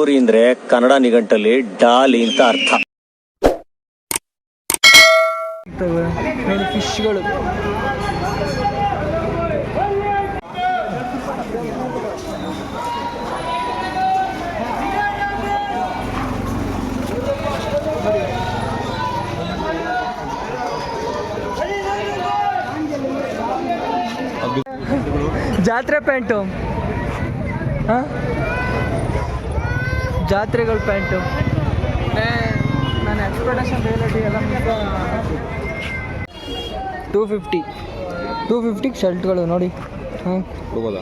ಡಂಗೂರಿ ಅಂದ್ರೆ ಕನ್ನಡ ನಿಘಂಟಲ್ಲಿ ಡಾಲಿ ಅಂತ ಅರ್ಥ. ನೋಡಿ ಫಿಶ್ಗಳು. ಜಾತ್ರೆ ಪ್ಯಾಂಟು, ಹಾಂ ಜಾತ್ರೆಗಳ ಪ್ಯಾಂಟು. ನಾನು ಎಕ್ಸ್ಪೆಕ್ಟೇಷನ್ ರಿಯಾಲಿಟಿ ಎಲ್ಲ 250 ಶರ್ಟ್ಗಳು ನೋಡಿ. ಹಾಂ ಕೊಡ್ಬೋದು.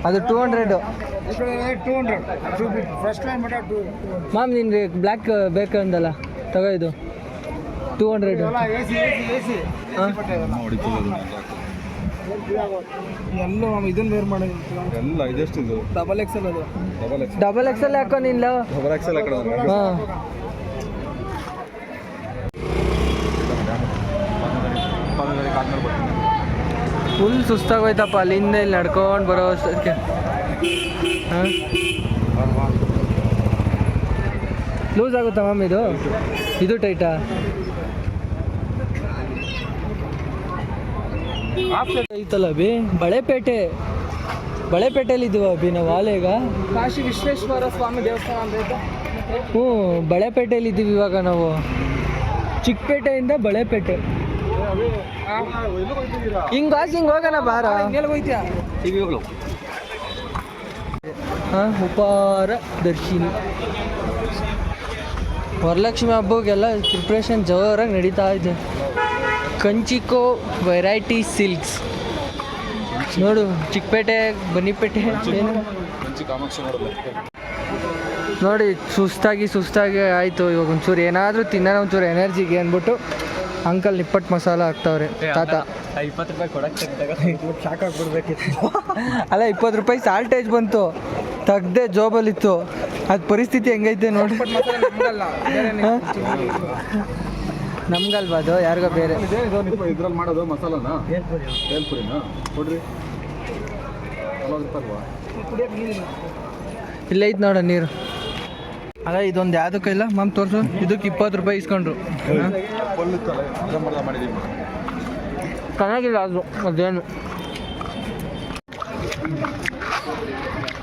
ಅದು 200 ಮ್ಯಾಮ್. ನಿನ್ಗೆ ಬ್ಲ್ಯಾಕ್ ಬೇಕಂದಲ್ಲ, ತಗೋ ಇದು 200. ಎಲ್ಲ ಇದನ್ನ ವೇರ್ ಮಾಡೋದು ಎಲ್ಲ ಇದೆಷ್ಟು ಇದು ಡಬಲ್ ಎಕ್ಸೆಲ್. ಅದು ಡಬಲ್ ಎಕ್ಸೆಲ್ ಹಾಕೋ ನಿಲ್ಲ. ಡಬಲ್ ಎಕ್ಸೆಲ್ ಹಾಕೋಣ. ಹಾಂ ಫುಲ್ ಸುಸ್ತಾಗೋಯ್ತಪ್ಪ ಅಲ್ಲಿಂದ ಇಲ್ಲಿ ನಡ್ಕೊಂಡು ಬರೋ ಅಷ್ಟಕ್ಕೆ. ಹಾಂ ಲೂಸ್ ಆಗುತ್ತಾ ಮ್ಯಾಮ್? ಇದು ಟೈಟಾ? ಐತಲ್ಲ ಅಭಿ, ಬಳೆಪೇಟೆಯಲ್ಲಿ ಇದ್ದೀವಿ ಅಭಿ ನಾವು. ಆಲೇಗ ಕಾಶಿ ವಿಶ್ವೇಶ್ವರ ಸ್ವಾಮಿ ದೇವಸ್ಥಾನ ಅಂತ. ಹ್ಞೂ, ಬಳೆಪೇಟೆಯಲ್ಲಿ ಇದ್ದೀವಿ ಇವಾಗ ನಾವು. ಚಿಕ್ಕಪೇಟೆಯಿಂದ ಬಳೆಪೇಟೆ. ಹಿಂಗೆ ಹೋಗೋಣ ಬಾರ. ಹಾಂ, ಉಪಾರ ದರ್ಶಿನಿ. ವರಲಕ್ಷ್ಮಿ ಹಬ್ಬಕ್ಕೆಲ್ಲ ಪ್ರಿಪ್ರೇಷನ್ ಜೋರಾಗಿ ನಡೀತಾ ಇದೆ. ಕಂಚಿಕೋ ವೆರೈಟಿ ಸಿಲ್ಕ್ಸ್ ನೋಡು. ಚಿಕ್ಕಪೇಟೆ, ಬನ್ನಿಪೇಟೆ ಏನು ನೋಡಿ. ಸುಸ್ತಾಗಿ ಆಯಿತು. ಇವಾಗ ಒಂಚೂರು ಏನಾದರೂ ತಿನ್ನೋಣ, ಒಂಚೂರು ಎನರ್ಜಿಗೆ ಅಂದ್ಬಿಟ್ಟು ಅಂಕಲ್ ನಿಪ್ಪಟ್ಟು ಮಸಾಲ ಹಾಕ್ತಾವ್ರೆ. ತಾತ 20 ರೂಪಾಯಿ ಕೊಡೋಕ್ಕೆ ಸಾಕಾಗ್ಬಿಡ್ಬೇಕಿತ್ತು. ಅಲ್ಲ, 20 ರೂಪಾಯಿ ಸಾಲ್ಟೇಜ್ ಬಂತು, ತೆಗ್ದೆ ಜೋಬಲ್ಲಿತ್ತು. ಅದು ಪರಿಸ್ಥಿತಿ ಹೆಂಗೈತೆ ನೋಡಿ. ನಮ್ಗಲ್ವಾ ಅದು, ಯಾರಿಗೋ ಬೇರೆ. ಇದ್ರಲ್ಲಿ ಮಾಡೋದು ಮಸಾಲನ ಬೇಲ್ಪುರಿನ ಕೊಡ್ರಿ. ಇಲ್ಲ ಐತೆ ನೋಡ ನೀರು. ಅಲ್ಲ, ಇದೊಂದು ಯಾವುದಕ್ಕೂ ಇಲ್ಲ ಮ್ಯಾಮ್, ತೋರಿಸು. ಇದಕ್ಕೆ 20 ರೂಪಾಯಿ ಇಸ್ಕೊಂಡ್ರು. ಚೆನ್ನಾಗಿಲ್ಲ ಅದು, ಅದೇನು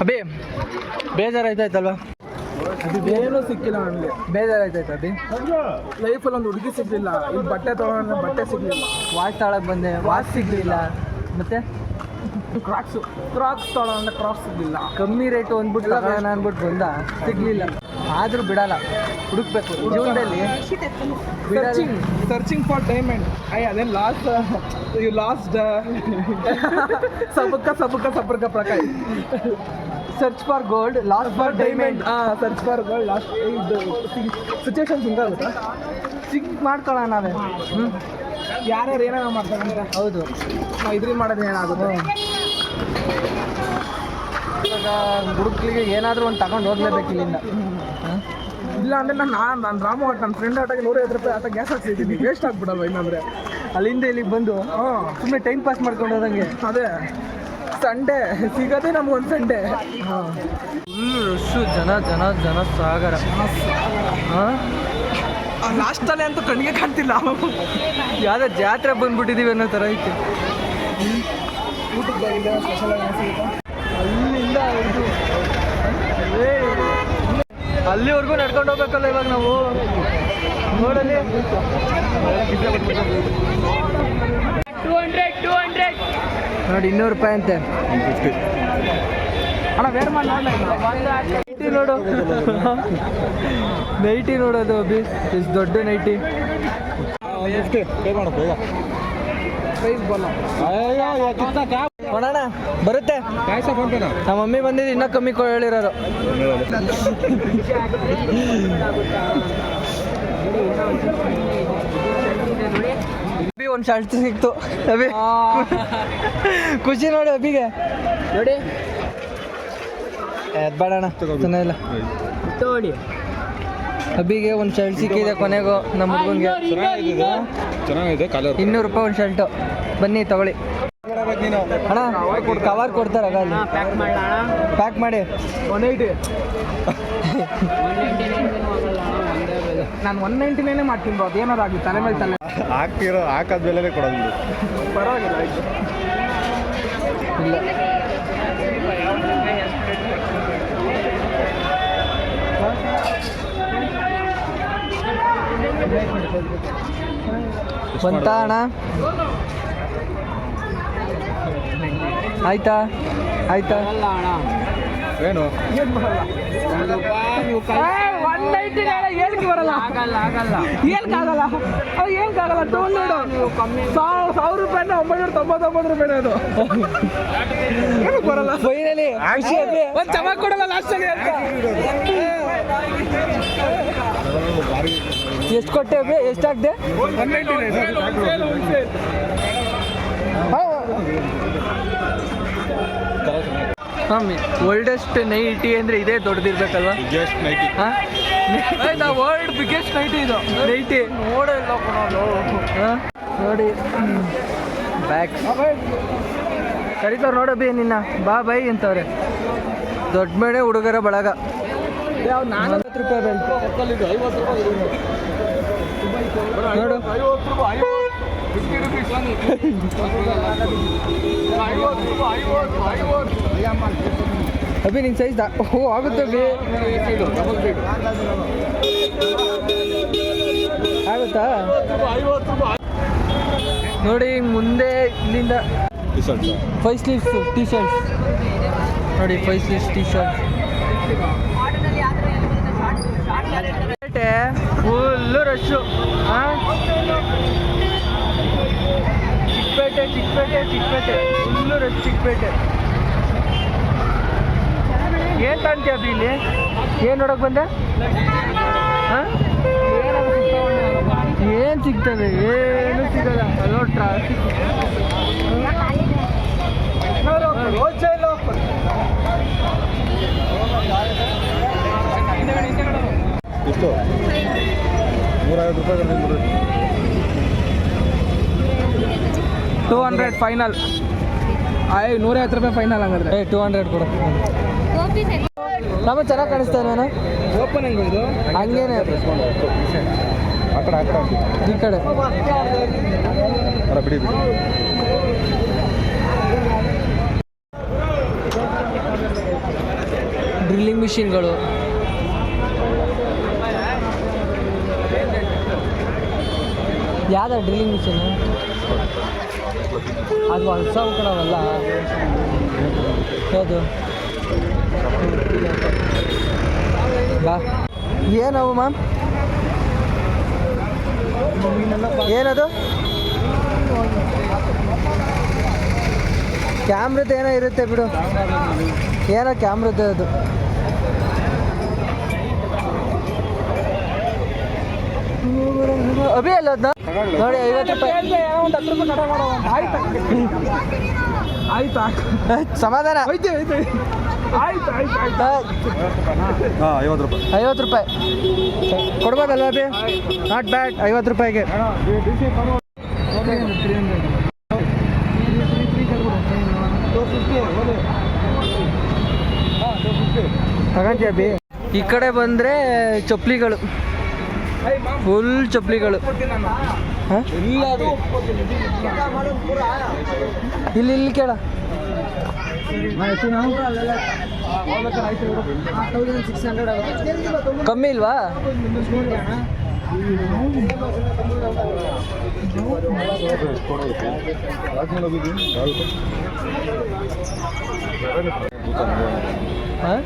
ಅಭಿ ಬೇಜಾರಾಯ್ತಾಯ್ತಲ್ವಾ? ಏನೂ ಸಿಕ್ಕಿಲ್ಲ ನನಗೆ, ಬೇಜಾರಾಯ್ತಾಯ್ತು ಅಭಿ. ಲೈಫಲ್ಲಿ ಒಂದು ಹುಡುಗಿ ಸಿಗಲಿಲ್ಲ, ಇಲ್ಲಿ ಬಟ್ಟೆ ತೊಗೊಳ್ಳೋ ಬಟ್ಟೆ ಸಿಗಲಿಲ್ಲ, ವಾಚ್ ತಾಳಕ್ಕೆ ಬಂದೆ, ವಾಚ್ ಸಿಗಲಿಲ್ಲ. ಮತ್ತೆ ಕ್ರಾಕ್ಸ್ ತೊಗೊಳ್ಳೋ ಕ್ರಾಕ್ಸ್ ಸಿಗಲಿಲ್ಲ. ಕಮ್ಮಿ ರೇಟು ಅಂದ್ಬಿಟ್ಟು ಅಂದ್ಬಿಟ್ಟು ಬಂದ, ಸಿಗಲಿಲ್ಲ. ಆದರೂ ಬಿಡಲ್ಲ, ಹುಡುಕ್ಬೇಕು ಜೀವನದಲ್ಲಿ. Searching for diamond. ಅದೇನು ಲಾಸ್ಟ್ ಸಬಕ ಪ್ರಕಾರ. Search for gold, last for diamond. Search for gold last. ಇದು ಸಿಚುವೇಶನ್ ಹಿಂಗಾಗುತ್ತಾ? ಮಾಡ್ಕೊಳ್ಳೋಣ ನಾವೇ. ಯಾರ್ಯಾರು ಏನಾರ ಮಾಡ್ತಾರಂತೆ. ಹೌದು, ನಾವು ಇದ್ರಿಂದ ಮಾಡೋದು ಏನಾಗುತ್ತೆ. ಇವಾಗ ಹುಡುಕ್ಲಿಗೆ ಏನಾದರೂ ಒಂದು ತಗೊಂಡು ಹೋಗ್ಲೇಬೇಕು ಇಲ್ಲಿಂದ. ಇಲ್ಲ ಅಂದರೆ ನಾನು ರಾಮು ಆಟ ನನ್ನ ಫ್ರೆಂಡ್ ಆಟಕ್ಕೆ 150 ರೂಪಾಯಿ ಆಟ ಗ್ಯಾಸ್ ಹಾಕ್ಸಿದ್ದೀನಿ. ವೇಸ್ಟ್ ಆಗ್ಬಿಡಲ್ಲ ಇನ್ನಂದರೆ. ಅಲ್ಲಿಂದ ಇಲ್ಲಿಗೆ ಬಂದು ಸುಮ್ಮನೆ ಟೈಮ್ ಪಾಸ್ ಮಾಡ್ಕೊಂಡು ಹೋದಂಗೆ. ಅದೇ ಸಂಡೇ ಸಿಗೋದೇ ನಮಗೊಂದು ಸಂಡೇ. ಫುಲ್ ರಶ್ಶು, ಜನ ಸಾಗರ. ಹಾಂ, ಲಾಸ್ಟಲ್ಲೇ ಅಂತೂ ಕಣ್ಣಿಗೆ ಕಾಣ್ತಿಲ್ಲ. ಯಾವುದೋ ಜಾತ್ರೆ ಬಂದ್ಬಿಟ್ಟಿದ್ದೀವಿ ಅನ್ನೋ ಥರ ಐತೆ. ಊಟಕ್ಕೆ ಸ್ಪೆಷಲ್ ಅಲ್ಲಿಂದ ಇದು ಅಲ್ಲಿವರೆಗೂ ನಡ್ಕೊಂಡು ಹೋಗ್ಬೇಕಲ್ಲ ಇವಾಗ ನಾವು. ನೋಡಲಿ 200 ನೋಡಿ, 200 ರೂಪಾಯಿ ಅಂತೆ. ಅಣ್ಣ ವೇರ್ ಮಾಡಿ ನೈಟಿ ನೋಡು, ನೈಟಿ ನೋಡೋದು ಅಭಿ, ಎಷ್ಟು ದೊಡ್ಡ ನೈಟಿ. ಪ್ರೈಸ್ ಬಲ್ಲ ಮಾಡೋಣ, ಬರುತ್ತೆ. ನಮ್ಮ ಮಮ್ಮಿ ಬಂದಿದ್ದು ಇನ್ನೂ ಕಮ್ಮಿ ಹೇಳಿರೋರು. ಒಂದು ಶರ್ಟ್ ಸಿಕ್ತು ಅಭಿ, ಖುಷಿ ನೋಡಿ ಅಭಿಗೆ. ನೋಡಿ ಬೇಡಣ ಚೆನ್ನಾಗಿಲ್ಲ. ತೋಡಿ ಅಭಿಗೆ ಒಂದು ಶರ್ಟ್ ಸಿಕ್ಕಿದೆ ಕೊನೆಗೂ. ನಮ್ಮ ಹುಡುಗನಿಗೆ ಚೆನ್ನಾಗಿದೆ. 200 ರೂಪಾಯಿ ಒಂದು ಶರ್ಟು. ಬನ್ನಿ ತಗೊಳ್ಳಿ. ನೀನು ಅಣ್ಣ ಕವರ್ ಕೊಡ್ತಾರೆ ಅಲ್ಲಿ ಪ್ಯಾಕ್ ಮಾಡಿ 180 ನಾನು 199 ಮಾಡ್ತೀನಿ ಬ್ರೋ, ಅದೇನಾದ್ರು ಆಗಲಿ ತಲೆ ಮೇಲೆ ತಲೆ ಹಾಕದ ಬೆಲೆನೇ ಕೊಡೋದು. ಪರವಾಗಿಲ್ಲ ಆಯ್ತು. ಇಲ್ಲ ಬಂತ ಅಣ್ಣ? ಆಯ್ತಾ ಆಯ್ತಾ ಏನು 190 ಏನಕ್ಕೆ ಬರಲ್ಲ? ಆಗಲ್ಲ ಏನಕ್ಕಾಗಲ್ಲ? ಅದು ಏನಕ್ಕಾಗಲ್ಲ? ತೊಗೊಂಡು 1000 ರೂಪಾಯಿನ 999 ರೂಪಾಯಿ ಅದು ಏನಕ್ಕೆ ಬರಲ್ಲ? ಫೈನಲಿ ಒಂದು ಚಮಕ್ ಕೊಡಲ್ಲ ಲಾಸ್ಟಲ್ಲಿ ಅಂತ. ಎಷ್ಟು ಕೊಟ್ಟೆ ಅಭಿ? ಎಷ್ಟಾಗ್ದೆ? 199. ಮಮ್ಮಿ ವರ್ಲ್ಡೆಸ್ಟ್ ನೈಟಿ ಅಂದರೆ ಇದೇ ದೊಡ್ಡದಿರ್ಬೇಕಲ್ವಾ? Just nighty. ಹಾಂ ವರ್ಲ್ಡ್ ಬಿಗ್ಗೆಸ್ಟ್ ನೈಟಿ ಇದು ನೈಟಿ ನೋಡಿಲ್ಲ ಹಾಂ ನೋಡಿ ಬ್ಯಾಗ್ಸ್ ಕರೀತಾರೆ ನೋಡಬ್ಬಿ ನಿನ್ನ ಬಾ ಬೈ ಅಂತವ್ರೆ. ದೊಡ್ಡ ಮೇಡೆ ಹುಡುಗರ ಬಳಗ. 40 ರೂಪಾಯಿ ಬೆಲ್ಟ್ ನೋಡು. ಅಭಿ ನಿನ್ನ ಸೈಜ್ ಓ ಆಗುತ್ತೆ ಅಭಿ, ಆಗುತ್ತಾ ನೋಡಿ. ಮುಂದೆ ಇಲ್ಲಿಂದ 5 ಸ್ಲೀವ್ಸ್ ಟೀ ಶರ್ಟ್ಸ್ ನೋಡಿ, 5 sleeves T shirt full rush. ಹಾಂ ಚಿಕ್ಕಪೇಟೆ ಫುಲ್ಲು ರಶ್. ಚಿಕ್ಕಪೇಟೆ ಏನು ಕಾಣ್ತೀಯ ಅಭಿ ಇಲ್ಲಿ? ಏನು ನೋಡೋಕೆ ಬಂದೆ? ಹಾಂ ಏನು ಸಿಗ್ತದೆ? ಏನು ಸಿಗಲ್ಲ. ಅಲ್ಲೋ ಟ್ರಾಫಿಕ್. ಎಷ್ಟು 150 ರೂಪಾಯಿ 200 ಫೈನಲ್. 150 ರೂಪಾಯಿ ಫೈನಲ್ ಹಂಗಾದ್ರೆ. 200 ಕೊಡು. ನಮ್ಮ ಚೆನ್ನಾಗಿ ಕಾಣಿಸ್ತಾ ನಾನು ಓಪನ್ ಹೆಂಗೆ ಇದು? ಹಂಗೇನೆ ಆ ಕಡೆ ಈ ಕಡೆ ಬಿಡಿ ಡ್ರಿಲ್ಲಿಂಗ್ ಮಿಷಿನ್ಗಳು. ಯಾವ್ದು ಡ್ರಿಲ್ಲಿಂಗ್ ಮಿಷಿನ್? ಅದು ಹೊಸ ಕಣವಲ್ಲ ಯಾವುದು? ಬಾ ಏನವು ಮ್ಯಾಮ್? ಏನದು? ಕ್ಯಾಮ್ರದ್ದು ಏನೋ ಇರುತ್ತೆ ಬಿಡು, ಏನೋ ಕ್ಯಾಮ್ರದ್ದು ಅದು. ಅಭಿ ಅಲ್ಲ ಅದನ್ನ ನೋಡಿ 50 ರೂಪಾಯಿ. ಒಂದು 10 ರೂಪಾಯಿ ಕಡೆ ಮಾಡೋ. ಆಯ್ತಾ ಸಮಾಧಾನ. ಆಯ್ತು ಆಯ್ತು. ಹಾಂ 50 ರೂಪಾಯಿ. 50 ರೂಪಾಯಿ ಕೊಡ್ಬೋದಲ್ವ ಅಭಿ? Not bad. 50 ರೂಪಾಯಿಗೆ ತಗೊಂತೀಯ ಅಭಿ? ಈ ಕಡೆ ಬಂದರೆ ಚಪ್ಪಲಿಗಳು, ಫುಲ್ ಚಪ್ಪಲಿಗಳು. ಹಾಂ ಇಲ್ಲಿ ಕೇಳ. ಕಮ್ಮಿ ಇಲ್ವಾ? ಹಾಂ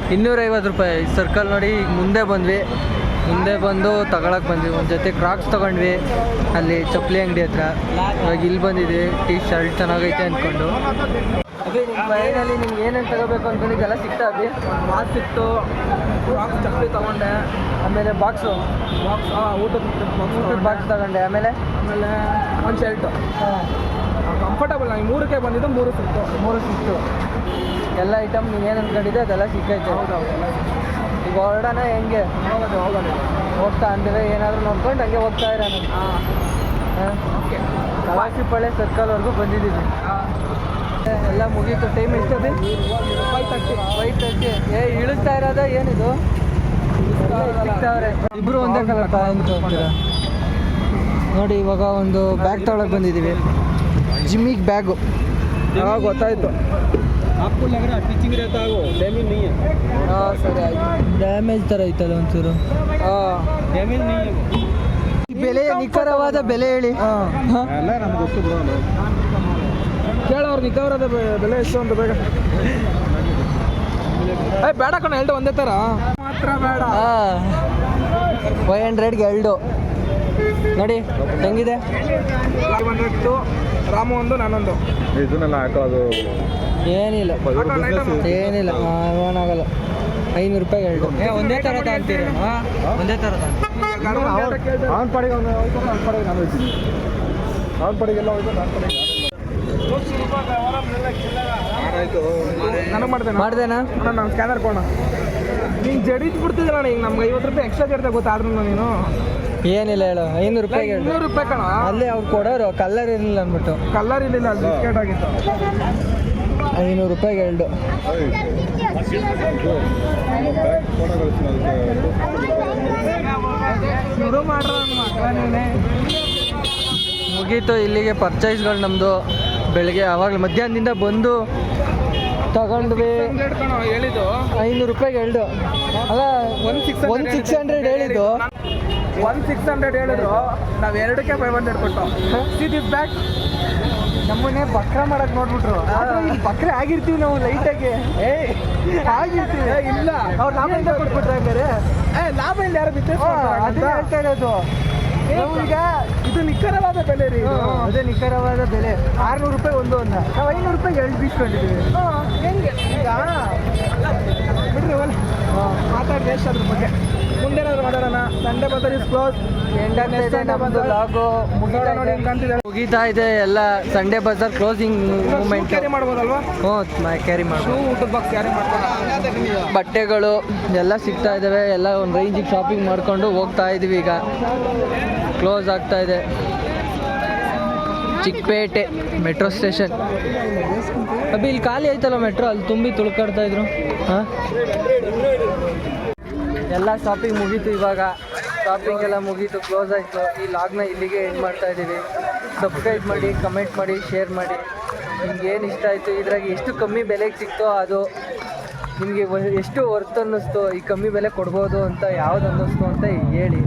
250 ರೂಪಾಯಿ. ಸರ್ಕಲ್ ನೋಡಿ. ಈಗ ಮುಂದೆ ಬಂದು ತಗೊಳಕ್ಕೆ ಬಂದ್ವಿ. ಒಂದು ಜೊತೆ ಕ್ರಾಕ್ಸ್ ತೊಗೊಂಡ್ವಿ ಅಲ್ಲಿ ಚಪ್ಪಲಿ ಅಂಗಡಿ ಹತ್ರ. ಇವಾಗ ಇಲ್ಲಿ ಬಂದಿದ್ವಿ. ಟೀ ಶರ್ಟ್ ಚೆನ್ನಾಗೈತೆ ಅಂದ್ಕೊಂಡು. ಅಭಿ ನಿಮ್ಮ ಫೈನಲ್ಲಿ ನಿಮ್ಗೆ ಏನೇನು ತಗೋಬೇಕು ಅಂದ್ಕೊಂಡಿದ್ದೆಲ್ಲ ಸಿಗ್ತಾ ಅಭಿ? ಮಾಸ್ ಸಿಕ್ತು, ಬಾಕ್ಸ್ ಚಪ್ಪಲಿ ತೊಗೊಂಡೆ, ಆಮೇಲೆ ಬಾಕ್ಸು ಊಟದ ಬಾಕ್ಸ್ ತಗೊಂಡೆ. ಆಮೇಲೆ ಒಂದು ಶರ್ಟು ಕಂಫರ್ಟಬಲ್. ನಾನು 3ಕ್ಕೆ ಬಂದಿದ್ದು 3 ಸಿಕ್ತು. ಎಲ್ಲ ಐಟಮ್ ನೀವು ಏನು ಅಂದ್ಕೊಂಡಿದ್ದೆ ಅದೆಲ್ಲ ಸಿಕ್ಕೈತೆ. ಹೌದೌದು. ಈಗ ಹೊರಡೋಣ ಹೆಂಗೆ ಹೋಗ್ತಾ ಅಂದಿವೆ ಏನಾದರೂ ನೋಡ್ಕೊಂಡು ಹಂಗೆ ಹೋಗ್ತಾ ಇರೋಣ. ಓಕೆ ಕಲಾಸಿಪಾಳ್ಯ ಸರ್ಕಲ್ವರೆಗೂ ಬಂದಿದ್ದೀವಿ. ಎಲ್ಲ ಮುಗೀತು. ಟೈಮ್ ಎಷ್ಟದೆ? 5:30. ಇಳಿಸ್ತಾ ಇರೋದ ಏನಿದು? ಸಿಗ್ತಾವ್ರೆ ಇಬ್ರು ಒಂದೇ ಕಲರ್ ಅಂತ ಹೋಗ್ತೀರಾ ನೋಡಿ. ಇವಾಗ ಒಂದು ಬ್ಯಾಗ್ ತೊಗೊಳಕ್ಕೆ ಬಂದಿದ್ದೀವಿ, ಜಿಮ್ಮಿಗೆ ಬ್ಯಾಗು. ಯಾವಾಗ ಗೊತ್ತಾಯ್ತು. ಹಾಂ ಸರಿ ಆಯ್ತು. ಡ್ಯಾಮೇಜ್ ಥರ ಐತಲ್ಲ ಒಂಚೂರು. ಬೆಲೆ ನಿಖರವಾದ ಬೆಲೆ ಹೇಳಿ. ಎಲ್ಲ ನಮ್ಗೆ ಗೊತ್ತು ಬಿಡೋಣ. ಕೇಳೋರು ನಿಖರವಾದ ಬೆಲೆ ಎಷ್ಟು ಅಂತ ಬೇಗ. ಬೇಡ ಕಣ, ಎರಡು ಒಂದೇ ಥರ ಮಾತ್ರ ಬೇಡ. 500ಗೆ 2 ನೋಡಿ ಹೆಂಗಿದೆ. 500 ರಾಮು ಒಂದು ನಾನೊಂದು. ಇದನ್ನೆಲ್ಲ ಹಾಕೋದು ಏನಿಲ್ಲ ಏನಿಲ್ಲ ಏನಾಗಲ್ಲ. 500 ರೂಪಾಯಿಗೆ 2. ಒಂದೇ ಥರ ತಗೊಂತೀರ? ಒಂದೇ ಥರ ಅವನ ಪಡೆಗೆ ಅವನು ಹೋಯ್ತು, ನನ್ನ ಪಡೆಗೆ ನಾನು ಹೋಯ್ತೀನಿ. ಅವನ ಪಡೆಗೆಲ್ಲ ಹೋಯ್ತು, ನನ್ನ ಪಡೆಗೆ ಆಯ್ತು. ನನಗೆ ಮಾಡ್ದೇನಾ? ನಾನು ಸ್ಕ್ಯಾನರ್ ಕೊಡೋಣ. ನೀನು ಜಡಿದ್ ಬಿಡ್ತಿದ್ದೆ ಈಗ ನಮ್ಗೆ 50 ರೂಪಾಯಿ ಎಕ್ಸ್ಟ್ರಾ ಜಡ್ದೆ ಗೊತ್ತಾದ್ರೂ ನೀನು. ಏನಿಲ್ಲ ಹೇಳು. 500 ರೂಪಾಯಿಗೆ 200 ರೂಪಾಯಿ ಕಣ. ಅಲ್ಲೇ ಅವ್ರು ಕೊಡೋರು ಕಲ್ಲರ್ ಇರಲಿಲ್ಲ ಅಂದ್ಬಿಟ್ಟು. ಕಲರ್ ಇರಲಿಲ್ಲ, ಅಲ್ಲಿ ಬಿಸ್ಕೆಟ್ ಆಗಿತ್ತು. 500 ರೂಪಾಯಿಗೆ 2. ಶುರು ಮಾಡ್ರ ನೀನೇ. ಮುಗೀತು ಇಲ್ಲಿಗೆ ಪರ್ಚೇಸ್ಗಳು ನಮ್ಮದು. ಬೆಳಗ್ಗೆ ಆವಾಗಲೇ ಮಧ್ಯಾಹ್ನದಿಂದ ಬಂದು ತಗೊಂಡ್ವಿ. ಕಣ ಹೇಳಿದ್ದು 500 ರೂಪಾಯಿಗೆ 2 ಅಲ್ಲ. 600 ಹೇಳಿದ್ದು. 600 ಹೇಳಿದ್ರು, ನಾವು ಎರಡಕ್ಕೆ 500 ಕೊಟ್ಟು. See this bag. ನಮ್ಮನ್ನೇ ಬಕ್ರ ಮಾಡಕ್ ನೋಡ್ಬಿಟ್ರು. ಬಕ್ರೆ ಆಗಿರ್ತೀವಿ ನಾವು ಲೈಟಾಗಿ. ಆಗಿರ್ತೀವಿ. ಇಲ್ಲ, ಅವ್ರು ಲಾಭದಿಂದ ಕೊಟ್ಬಿಟ್ರೆ ಹಂಗಾರೆ. ಲಾಭ ಇಲ್ಲ, ಯಾರು ಬಿಸ್ನೆಸ್ ಅದೇ ಹೇಳ್ತಾ ಇರೋದು. ಈಗ ಇದು ನಿಖರವಾದ ಬೆಲೆ ರೀ. ಅದೇ ನಿಖರವಾದ ಬೆಲೆ. 600 ರೂಪಾಯಿ ಒಂದು ಅನ್ನ ನಾವು 500 ರೂಪಾಯಿಗೆ 2 ಬೀಸ್ಕೊಂಡಿದ್ದೀವಿ. ಹೆಂಗೆ ಈಗ ಬಿಡ್ರಿ ಮಾತಾಡಿ ಎಷ್ಟು ಅದ್ರ ಬಗ್ಗೆ. ಮುಂದೇನಾದ್ರು ಮಾಡೋಣ. Sunday bazaar is close. ಮುಗೀತಾ ಇದೆ ಎಲ್ಲ. Sunday bazaar closing moment. Carry ಮಾಡ್ಬೋದಲ್ವಾ? ಕ್ಯಾರಿ ಮಾಡ್ಬೋದು. ಊಟದ ಬಾಕ್ಸ್ ಕ್ಯಾರಿ ಮಾಡ್ಬೋದು. ಬಟ್ಟೆಗಳು ಎಲ್ಲ ಸಿಗ್ತಾ ಇದ್ದಾವೆ. ಎಲ್ಲ ಒಂದು ರೇಂಜಿಗೆ ಶಾಪಿಂಗ್ ಮಾಡಿಕೊಂಡು ಹೋಗ್ತಾ ಇದ್ದೀವಿ. ಈಗ ಕ್ಲೋಸ್ ಆಗ್ತಾ ಇದೆ. Chickpet metro station. ಅಬ್ಬಿ ಇಲ್ಲಿ ಖಾಲಿ ಆಯ್ತಲ್ಲ ಮೆಟ್ರೋ, ಅಲ್ಲಿ ತುಂಬಿ ತುಳ್ಕಾಡ್ತಾ ಇದ್ರು. ಹಾಂ, ಎಲ್ಲ ಶಾಪಿಂಗ್ ಮುಗೀತು. ಇವಾಗ ಶಾಪಿಂಗ್ ಎಲ್ಲ ಮುಗೀತು, ಕ್ಲೋಸ್ ಆಯಿತು. ಈ ಲಾಗ್ನ ಇಲ್ಲಿಗೆ ಎಂಡ್ ಮಾಡ್ತಾ ಇದ್ದೀವಿ. ಸಬ್ಸ್ಕ್ರೈಬ್ ಮಾಡಿ, ಕಮೆಂಟ್ ಮಾಡಿ, ಶೇರ್ ಮಾಡಿ. ನಿಮ್ಗೆ ಏನು ಇಷ್ಟ ಆಯಿತು, ಇದ್ರಾಗ ಎಷ್ಟು ಕಮ್ಮಿ ಬೆಲೆಗೆ ಸಿಕ್ತೋ ಅದು ನಿಮಗೆ ಎಷ್ಟು ವರ್ತ್ ಅನ್ನಿಸ್ತು, ಈ ಕಮ್ಮಿ ಬೆಲೆ ಕೊಡ್ಬೋದು ಅಂತ ಯಾವ್ದು ಅನ್ನಿಸ್ತು ಅಂತ ಹೇಳಿ.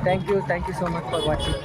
Thank you so much for watching.